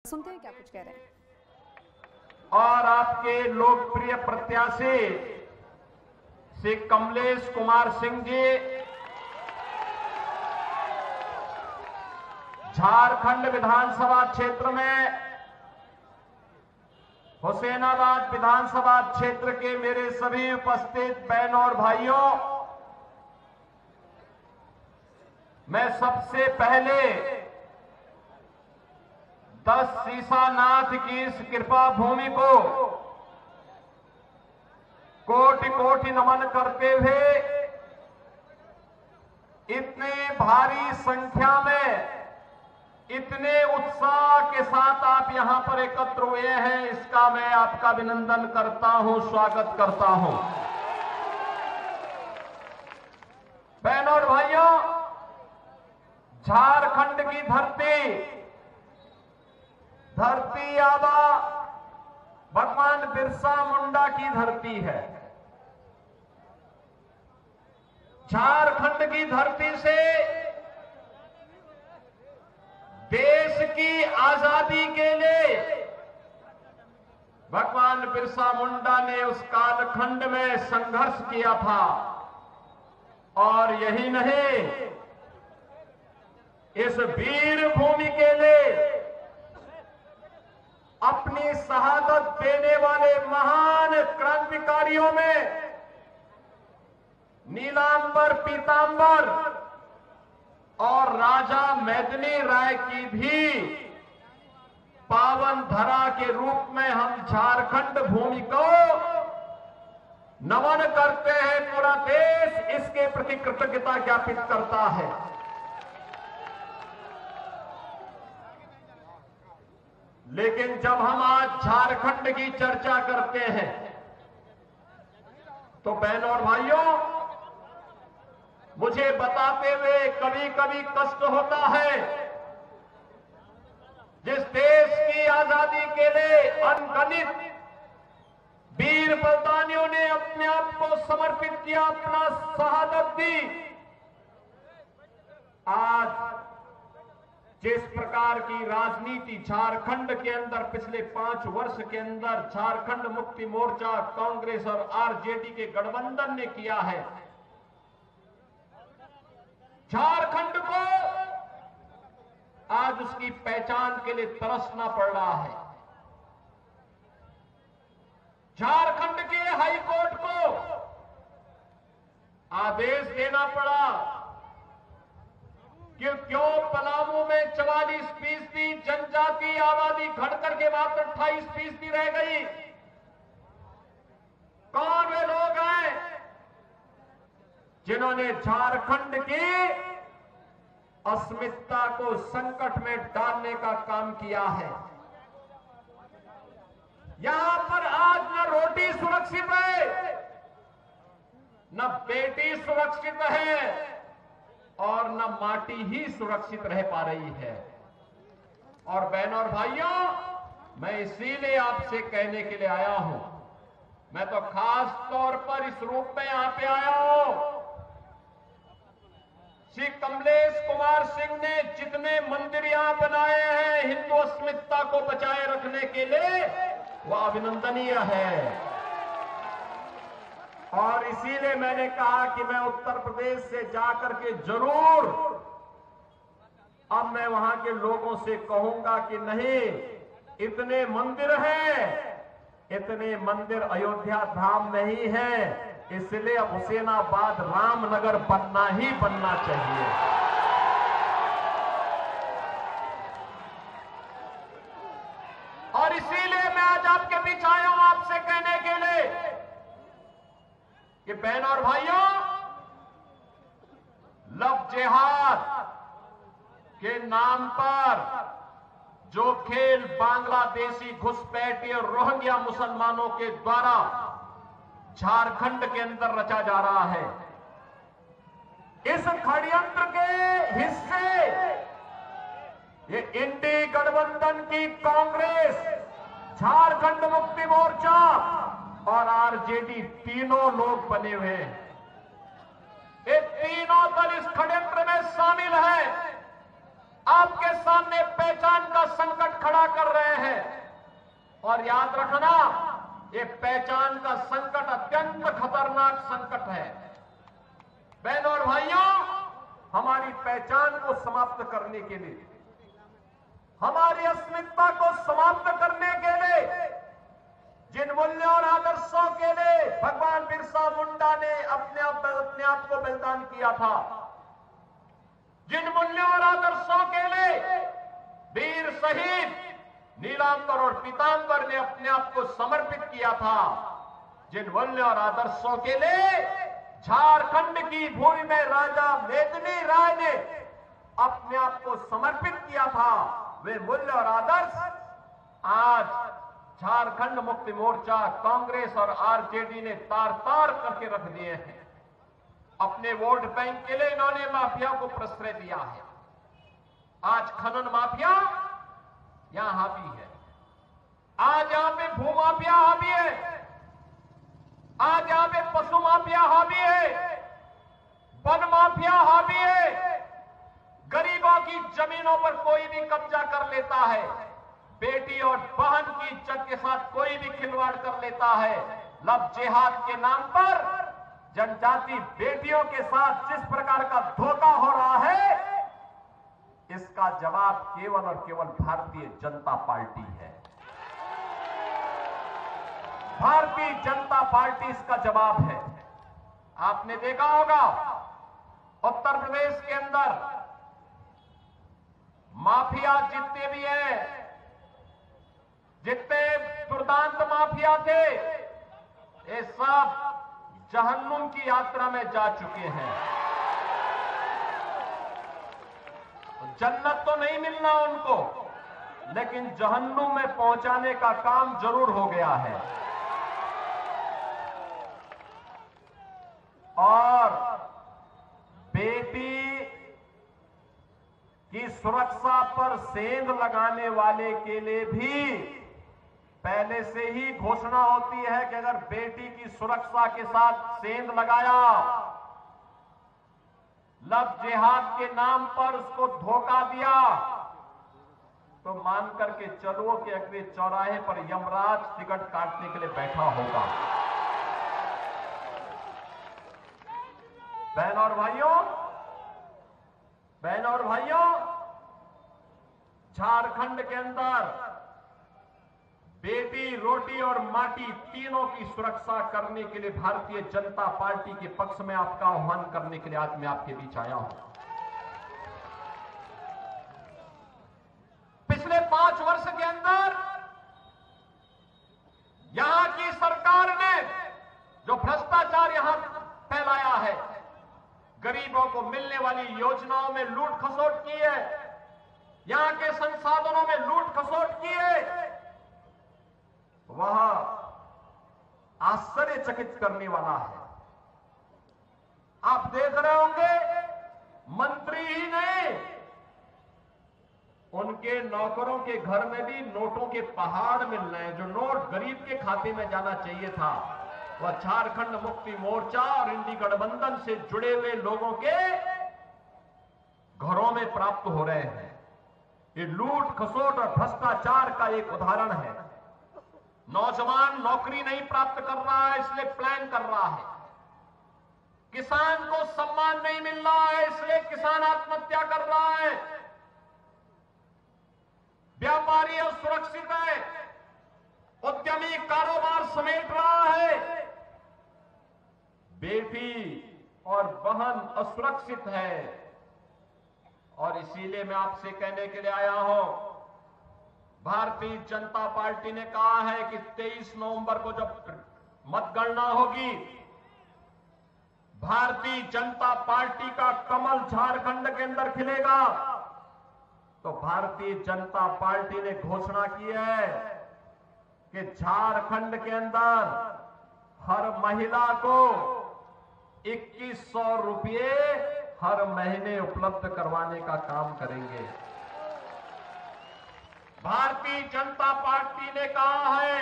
सुनते हैं क्या कुछ कह रहे हैं। और आपके लोकप्रिय प्रत्याशी श्री कमलेश कुमार सिंह जी झारखंड विधानसभा क्षेत्र में हुसैनाबाद विधानसभा क्षेत्र के मेरे सभी उपस्थित बहनों और भाइयों, मैं सबसे पहले 10 सीसानाथ की इस कृपा भूमि को कोटि कोटि नमन करते हुए इतने भारी संख्या में इतने उत्साह के साथ आप यहां पर एकत्र हुए हैं, इसका मैं आपका अभिनंदन करता हूं, स्वागत करता हूं। बहनों और भाइयों, झारखंड की धरती आबा भगवान बिरसा मुंडा की धरती है। झारखंड की धरती से देश की आजादी के लिए भगवान बिरसा मुंडा ने उस कालखंड में संघर्ष किया था। और यही नहीं, इस वीर भूमि के लिए अपनी शहादत देने वाले महान क्रांतिकारियों में नीलांबर पीतांबर और राजा मेदिनी राय की भी पावन धरा के रूप में हम झारखंड भूमि को नमन करते हैं। पूरा देश इसके प्रति कृतज्ञता ज्ञापित करता है। लेकिन जब हम आज झारखंड की चर्चा करते हैं तो बहनों और भाइयों, मुझे बताते हुए कभी कभी कष्ट होता है। जिस देश की आजादी के लिए अनगिनत वीर बलिदानियों ने अपने आप को समर्पित किया, अपना शहादत दी, आज जिस प्रकार की राजनीति झारखंड के अंदर पिछले 5 वर्ष के अंदर झारखंड मुक्ति मोर्चा, कांग्रेस और आरजेडी के गठबंधन ने किया है, झारखंड को आज उसकी पहचान के लिए तरसना पड़ रहा है। झारखंड के हाईकोर्ट को आदेश देना पड़ा कि क्यों पलामू में 44% जनजातीय आबादी घटकर के मात्र 28% रह गई। कौन वे लोग हैं जिन्होंने झारखंड की अस्मिता को संकट में डालने का काम किया है। यहां पर आज न रोटी सुरक्षित है, न बेटी सुरक्षित है और न माटी ही सुरक्षित रह पा रही है। और बहनों और भाइयों, मैं इसीलिए आपसे कहने के लिए आया हूं, मैं तो खास तौर पर इस रूप में यहां पे आया हूं। श्री कमलेश कुमार सिंह ने जितने मंदिर यहां बनाए हैं हिंदू अस्मिता को बचाए रखने के लिए, वह अभिनंदनीय है। और इसीलिए मैंने कहा कि मैं उत्तर प्रदेश से जाकर के जरूर अब मैं वहां के लोगों से कहूंगा कि नहीं, इतने मंदिर हैं, इतने मंदिर अयोध्या धाम नहीं है, इसलिए अब हुसैनाबाद रामनगर बनना ही बनना चाहिए। और इसीलिए मैं आज आपके बीच आया हूं आपसे कहने के लिए कि बहनों और भाइयों, लव जिहाद के नाम पर जो खेल बांग्लादेशी घुसपैठी और रोहिंग्या मुसलमानों के द्वारा झारखंड के अंदर रचा जा रहा है, इस षड्यंत्र के हिस्से ये इंडी गठबंधन की कांग्रेस, झारखंड मुक्ति मोर्चा और आरजेडी तीनों लोग बने हुए हैं। ये तीनों दल इस षड्यंत्र में शामिल है। आपके सामने पहचान का संकट खड़ा कर रहे हैं। और याद रखना, ये पहचान का संकट अत्यंत खतरनाक संकट है। बहनों और भाइयों, हमारी पहचान को समाप्त करने के लिए, हमारी अस्मिता को समाप्त करने के लिए, जिन मूल्यों और आदर्शों के लिए भगवान बिरसा मुंडा ने अपने आप को बलिदान किया था, जिन मूल्यों और आदर्शों के लिए वीर शहीद नीलांबर और पीतांबर ने अपने आप को समर्पित किया था, जिन मूल्यों और आदर्शों के लिए झारखंड की भूमि में राजा मेदिनी राय ने अपने आप को समर्पित किया था, वे मूल्य और आदर्श आज झारखंड मुक्ति मोर्चा, कांग्रेस और आरजेडी ने तार तार करके रख दिए हैं। अपने वोट बैंक के लिए इन्होंने माफिया को प्रश्रय दिया है। आज खनन माफिया यहां हावी है, आज यहां पे भू माफिया हावी है, आज यहां पे पशु माफिया हावी है, वन माफिया हावी है, गरीबों की जमीनों पर कोई भी कब्जा कर लेता है, बेटी और बहन की इज्जत के साथ कोई भी खिलवाड़ कर लेता है। लव जिहाद के नाम पर जनजाति बेटियों के साथ जिस प्रकार का धोखा हो रहा है, इसका जवाब केवल और केवल भारतीय जनता पार्टी है। भारतीय जनता पार्टी इसका जवाब है। आपने देखा होगा उत्तर प्रदेश के अंदर माफिया जितने भी हैं, जितने दुर्दांत माफिया थे, ये सब जहन्नुम की यात्रा में जा चुके हैं। जन्नत तो नहीं मिलना उनको, लेकिन जहन्नुम में पहुंचाने का काम जरूर हो गया है। और बेटी की सुरक्षा पर सेंध लगाने वाले के लिए भी पहले से ही घोषणा होती है कि अगर बेटी की सुरक्षा के साथ सेंध लगाया, लव जिहाद के नाम पर उसको धोखा दिया, तो मान करके चलो कि अगले चौराहे पर यमराज टिकट काटने के लिए बैठा होगा। बहनों और भाइयों, झारखंड के अंदर बेटी, रोटी और माटी तीनों की सुरक्षा करने के लिए भारतीय जनता पार्टी के पक्ष में आपका आह्वान करने के लिए आज मैं आपके बीच आया हूं। पिछले 5 वर्ष के अंदर यहां की सरकार ने जो भ्रष्टाचार यहां फैलाया है, गरीबों को मिलने वाली योजनाओं में लूट खसोट की है, यहां के संसाधनों में लूट खसोट की है, वह आश्चर्यचकित करने वाला है। आप देख रहे होंगे, मंत्री ही नहीं, उनके नौकरों के घर में भी नोटों के पहाड़ मिल रहे हैं। जो नोट गरीब के खाते में जाना चाहिए था, वह झारखंड मुक्ति मोर्चा और इंडी गठबंधन से जुड़े हुए लोगों के घरों में प्राप्त हो रहे हैं। ये लूट खसोट और भ्रष्टाचार का एक उदाहरण है। नौजवान नौकरी नहीं प्राप्त कर रहा है, इसलिए प्लान कर रहा है। किसान को सम्मान नहीं मिल रहा है, इसलिए किसान आत्महत्या कर रहा है। व्यापारी असुरक्षित है, उद्यमी कारोबार समेट रहा है, बेटी और बहन असुरक्षित है। और इसीलिए मैं आपसे कहने के लिए आया हूं, भारतीय जनता पार्टी ने कहा है कि 23 नवंबर को जब मतगणना होगी, भारतीय जनता पार्टी का कमल झारखंड के अंदर खिलेगा। तो भारतीय जनता पार्टी ने घोषणा की है कि झारखंड के अंदर हर महिला को 2100 रुपये हर महीने उपलब्ध करवाने का काम करेंगे। भारतीय जनता पार्टी ने कहा है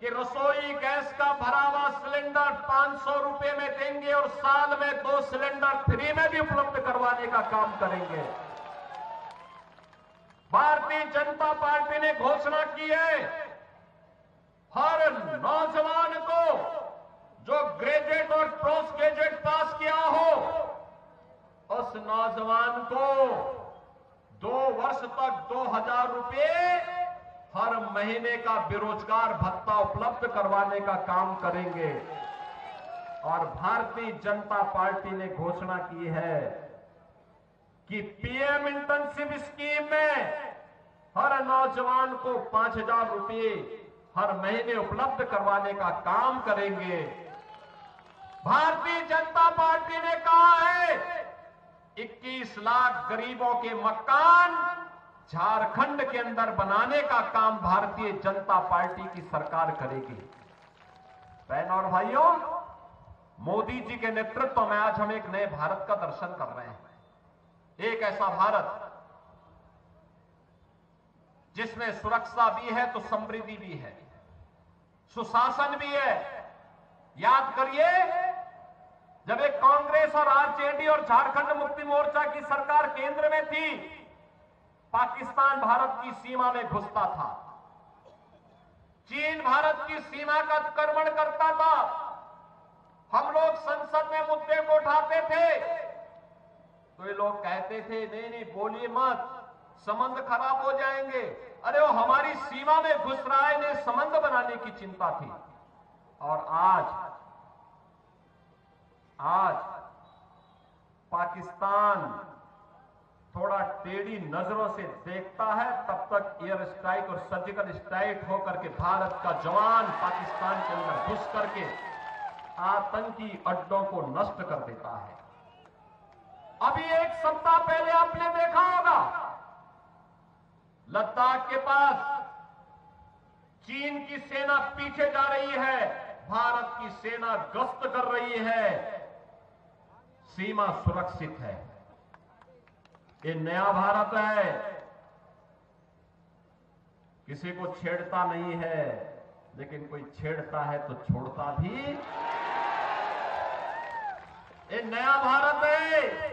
कि रसोई गैस का भरा हुआ सिलेंडर 500 रुपए में देंगे और साल में 2 सिलेंडर फ्री में भी उपलब्ध करवाने का काम करेंगे। भारतीय जनता पार्टी ने घोषणा की है, हर नौजवान को जो ग्रेजुएट और पोस्ट ग्रेजुएट पास किया हो, उस नौजवान को 2 वर्ष तक 2000 रुपए हर महीने का बेरोजगार भत्ता उपलब्ध करवाने का काम करेंगे। और भारतीय जनता पार्टी ने घोषणा की है कि पीएम इंटर्नशिप स्कीम में हर नौजवान को 5000 रुपए हर महीने उपलब्ध करवाने का काम करेंगे। भारतीय जनता पार्टी ने कहा है 21 लाख गरीबों के मकान झारखंड के अंदर बनाने का काम भारतीय जनता पार्टी की सरकार करेगी। बहनों और भाइयों, मोदी जी के नेतृत्व में आज हम एक नए भारत का दर्शन कर रहे हैं। एक ऐसा भारत जिसमें सुरक्षा भी है तो समृद्धि भी है, सुशासन भी है। याद करिए, जब एक कांग्रेस और आरजेडी और झारखंड मुक्ति मोर्चा की सरकार केंद्र में थी, पाकिस्तान भारत की सीमा में घुसता था, चीन भारत की सीमा का अतिक्रमण करता था। हम लोग संसद में मुद्दे को उठाते थे तो ये लोग कहते थे नहीं नहीं बोलिए मत, संबंध खराब हो जाएंगे। अरे वो हमारी सीमा में घुस रहा है, इन्हें संबंध बनाने की चिंता थी। और आज पाकिस्तान थोड़ा टेढ़ी नजरों से देखता है, तब तक एयर स्ट्राइक और सर्जिकल स्ट्राइक होकर के भारत का जवान पाकिस्तान के अंदर घुस करके आतंकी अड्डों को नष्ट कर देता है। अभी 1 सप्ताह पहले आपने देखा होगा, लद्दाख के पास चीन की सेना पीछे जा रही है, भारत की सेना गश्त कर रही है, सीमा सुरक्षित है। ये नया भारत है, किसी को छेड़ता नहीं है, लेकिन कोई छेड़ता है तो छोड़ता भी। ये नया भारत है,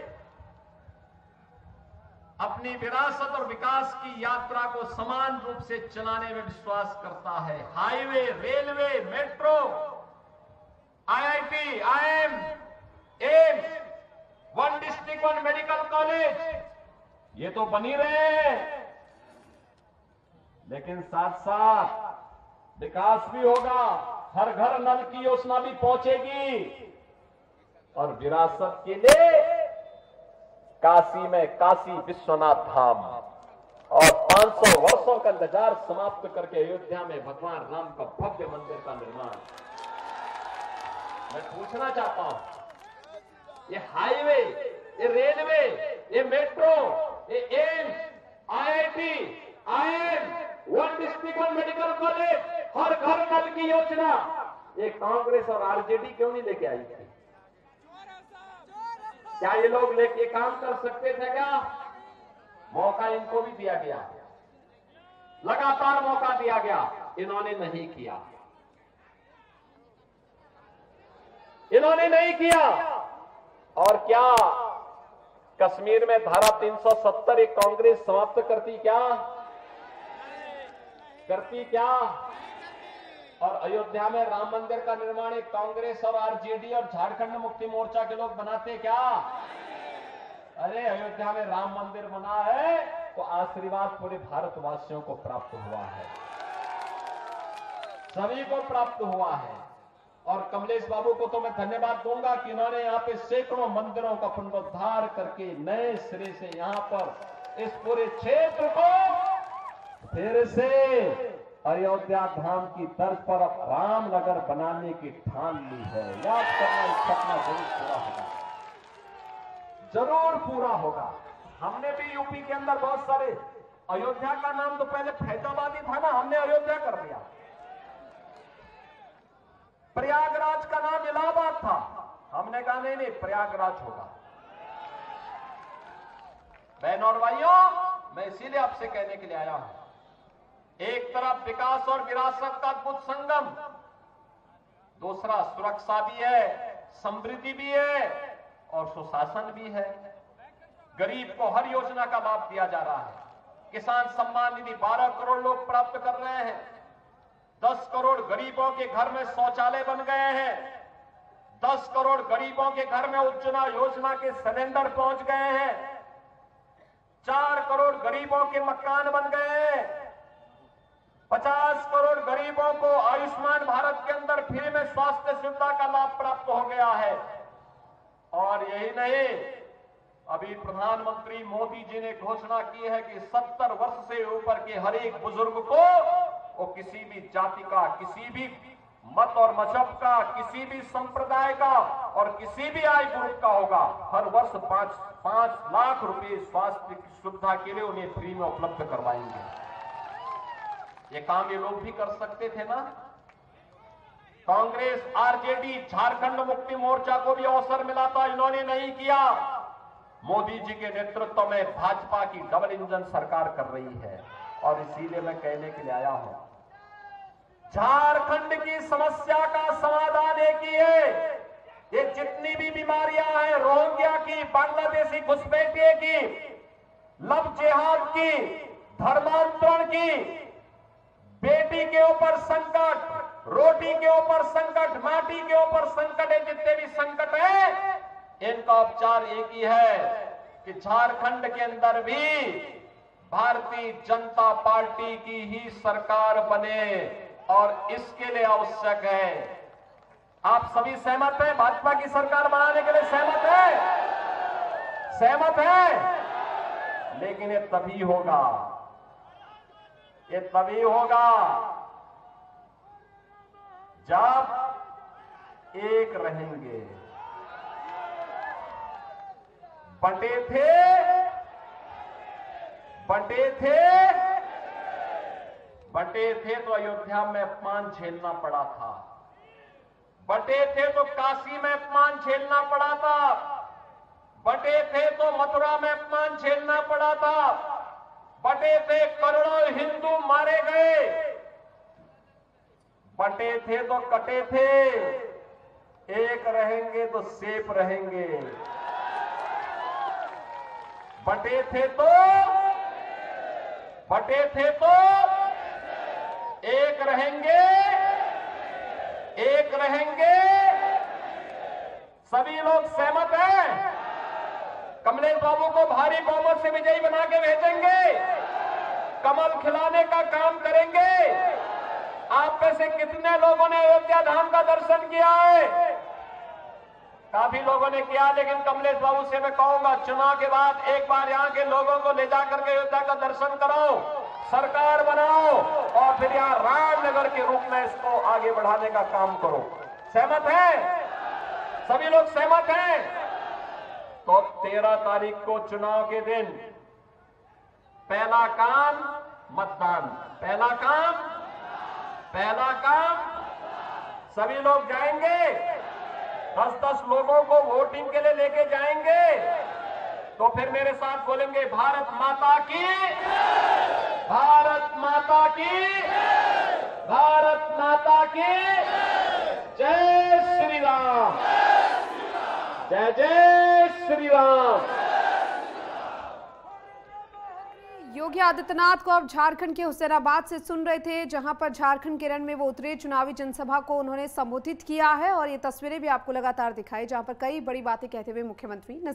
अपनी विरासत और विकास की यात्रा को समान रूप से चलाने में विश्वास करता है। Highway, railway, metro, IIT, IIM, AIIMS, 1 district 1 medical college, ये तो बनी रहे हैं, लेकिन साथ साथ विकास भी होगा, हर घर नल की योजना भी पहुंचेगी। और विरासत के लिए काशी में काशी विश्वनाथ धाम और 500 वर्षों का इंतजार समाप्त करके अयोध्या में भगवान राम का भव्य मंदिर का निर्माण। मैं पूछना चाहता हूं, ये हाईवे, ये रेलवे, ये मेट्रो, ये AIIMS, IIT, IIM, 1 district 1 medical college, हर घर नल की योजना, ये कांग्रेस और आरजेडी क्यों नहीं लेके आई थी? क्या ये लोग लेके काम कर सकते थे क्या? मौका इनको भी दिया गया, लगातार मौका दिया गया, इन्होंने नहीं किया, इन्होंने नहीं किया। और क्या कश्मीर में धारा 370 एक कांग्रेस समाप्त करती क्या? करती क्या? और अयोध्या में राम मंदिर का निर्माण एक कांग्रेस और आरजेडी और झारखंड मुक्ति मोर्चा के लोग बनाते क्या? अरे अयोध्या में राम मंदिर बना है तो आशीर्वाद पूरे भारतवासियों को प्राप्त हुआ है, सभी को प्राप्त हुआ है। और कमलेश बाबू को तो मैं धन्यवाद दूंगा कि इन्होंने यहां पे सैकड़ों मंदिरों का पुनरुद्धार करके नए सिरे से यहां पर इस पूरे क्षेत्र को फिर से अयोध्या धाम की तर्ज पर रामनगर बनाने की ठान ली है। याद करना, इस सपना जरूर पूरा होगा, जरूर पूरा होगा। हमने भी यूपी के अंदर बहुत सारे, अयोध्या का नाम तो पहले फैजाबाद ही था ना, हमने अयोध्या कर दिया। प्रयागराज का नाम इलाहाबाद था, हमने कहा नहीं नहीं प्रयागराज होगा। बहनों और भाइयों, मैं इसीलिए आपसे कहने के लिए आया हूं एक तरफ विकास और विरासत का अद्भुत संगम, दूसरा सुरक्षा भी है, समृद्धि भी है और सुशासन भी है। गरीब को हर योजना का लाभ दिया जा रहा है। किसान सम्मान निधि 12 करोड़ लोग प्राप्त कर रहे हैं। 10 करोड़ गरीबों के घर में शौचालय बन गए हैं। 10 करोड़ गरीबों के घर में उज्ज्वला योजना के सिलेंडर पहुंच गए हैं। 4 करोड़ गरीबों के मकान बन गए हैं। 50 करोड़ गरीबों को आयुष्मान भारत के अंदर फ्री में स्वास्थ्य सुविधा का लाभ प्राप्त हो गया है। और यही नहीं, अभी प्रधानमंत्री मोदी जी ने घोषणा की है कि 70 वर्ष से ऊपर के हर एक बुजुर्ग को, वो किसी भी जाति का, किसी भी मत और मजहब का, किसी भी संप्रदाय का और किसी भी आय ग्रुप का होगा, हर वर्ष 5 लाख रुपए स्वास्थ्य की सुविधा के लिए उन्हें फ्री में उपलब्ध करवाएंगे। ये काम ये लोग भी कर सकते थे ना। कांग्रेस, आरजेडी, झारखंड मुक्ति मोर्चा को भी अवसर मिला था, इन्होंने नहीं किया। मोदी जी के नेतृत्व में भाजपा की डबल इंजन सरकार कर रही है और इसीलिए मैं कहने के लिए आया हूं, झारखंड की समस्या का समाधान एक ही है। ये जितनी भी बीमारियां हैं, रोहिंग्या की, बांग्लादेशी घुसपैठिए की, लव जिहाद की, धर्मांतरण की, बेटी के ऊपर संकट, रोटी के ऊपर संकट, माटी के ऊपर संकट है, जितने भी संकट है, इनका उपचार एक ही है कि झारखंड के अंदर भी भारतीय जनता पार्टी की ही सरकार बने और इसके लिए आवश्यक है। आप सभी सहमत हैं? भाजपा की सरकार बनाने के लिए सहमत है? सहमत है? लेकिन ये तभी होगा, ये तभी होगा जब एक रहेंगे। बंटे थे तो अयोध्या में अपमान झेलना पड़ा था। बंटे थे तो काशी में अपमान झेलना पड़ा था। बंटे थे तो मथुरा में अपमान झेलना पड़ा था। बंटे थे, करोड़ों हिंदू मारे गए। बंटे थे तो कटे थे, एक रहेंगे तो सेफ रहेंगे। बंटे थे तो एक रहेंगे, एक रहेंगे। सभी लोग सहमत हैं? कमलेश बाबू को भारी बहुमत से विजयी बना के भेजेंगे, कमल खिलाने का काम करेंगे। आप में से कितने लोगों ने अयोध्या धाम का दर्शन किया है? काफी लोगों ने किया, लेकिन कमलेश बाबू से मैं कहूंगा, चुनाव के बाद एक बार यहां के लोगों को ले जाकर के अयोध्या का दर्शन कराओ, सरकार बनाओ और फिर यहां रामनगर के रूप में इसको आगे बढ़ाने का काम करो। सहमत है? सभी लोग सहमत हैं? तो 13 तारीख को चुनाव के दिन पहला काम मतदान, पहला काम सभी लोग जाएंगे, 10-10 लोगों को वोटिंग के लिए लेके जाएंगे। तो फिर मेरे साथ बोलेंगे, भारत माता की, भारत माता की, भारत माता की जय श्री राम, जय जय श्री राम। योगी आदित्यनाथ को अब झारखंड के हुसैनाबाद से सुन रहे थे, जहां पर झारखंड के रण में वो उतरे। चुनावी जनसभा को उन्होंने संबोधित किया है और ये तस्वीरें भी आपको लगातार दिखाई, जहां पर कई बड़ी बातें कहते हुए मुख्यमंत्री नजर